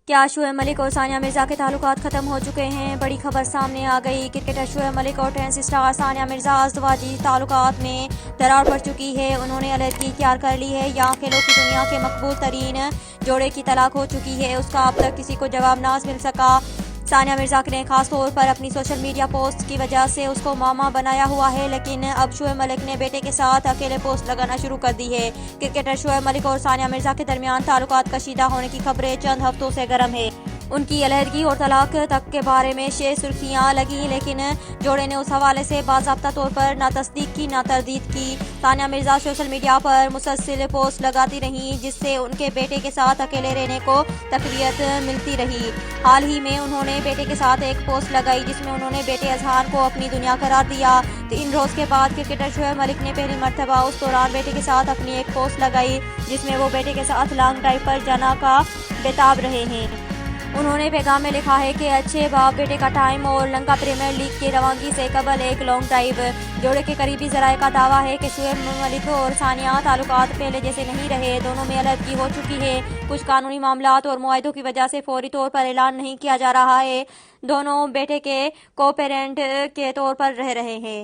کیا شعیب ملک اور ثانیہ مرزا کے تعلقات ختم ہو چکے ہیں؟ بڑی خبر سامنے آ گئی۔ کرکٹر شعیب ملک اور ٹینس اسٹار ثانیہ مرزا ازدواجی تعلقات میں درار پڑ چکی ہے۔ انہوں نے علیحدگی اختیار کر لی ہے یا کھیلوں کی دنیا کے مقبول ترین جوڑے کی طلاق ہو چکی ہے، اس کا اب تک کسی کو جواب نہ مل سکا۔ ثانیہ مرزا نے خاص طور پر اپنی سوشل میڈیا پوسٹ کی وجہ سے اس کو معمہ بنایا ہوا ہے، لیکن اب شعیب ملک نے بیٹے کے ساتھ اکیلے پوسٹ لگانا شروع کر دی ہے۔ کرکٹر شعیب ملک اور ثانیہ مرزا کے درمیان تعلقات کشیدہ ہونے کی خبریں چند ہفتوں سے گرم ہے۔ ان کی علیحدگی اور طلاق تک کے بارے میں سرخیاں لگیں، لیکن جوڑے نے اس حوالے سے باضابطہ طور پر نہ تصدیق کی نہ تردید کی۔ ثانیہ مرزا سوشل میڈیا پر مسلسل پوسٹ لگاتی رہیں، جس سے ان کے بیٹے کے ساتھ اکیلے رہنے کو تقویت ملتی رہی۔ حال ہی میں انہوں نے بیٹے کے ساتھ ایک پوسٹ لگائی جس میں انہوں نے بیٹے اذہان کو اپنی دنیا قرار دیا۔ 3 روز کے بعد کرکٹر شعیب ملک نے پہلی مرتبہ اس دوران بیٹے کے ساتھ اپنی ایک پوسٹ لگائی جس میں وہ بیٹے کے ساتھ لانگ ڈرائیو پر جانا کا بتاو رہے ہیں۔ انہوں نے پیغام میں لکھا ہے کہ اچھے باپ بیٹے کا ٹائم اور لنکا پریمیئر لیگ کی روانگی سے قبل ایک لانگ ڈرائیو۔ جوڑے کے قریبی ذرائع کا دعویٰ ہے کہ شعیب ملک اور ثانیہ تعلقات پہلے جیسے نہیں رہے، دونوں میں علیحدگی ہو چکی ہے۔ کچھ قانونی معاملات اور معاہدوں کی وجہ سے فوری طور پر اعلان نہیں کیا جا رہا ہے۔ دونوں بیٹے کے کو پیرنٹ کے طور پر رہ رہے ہیں۔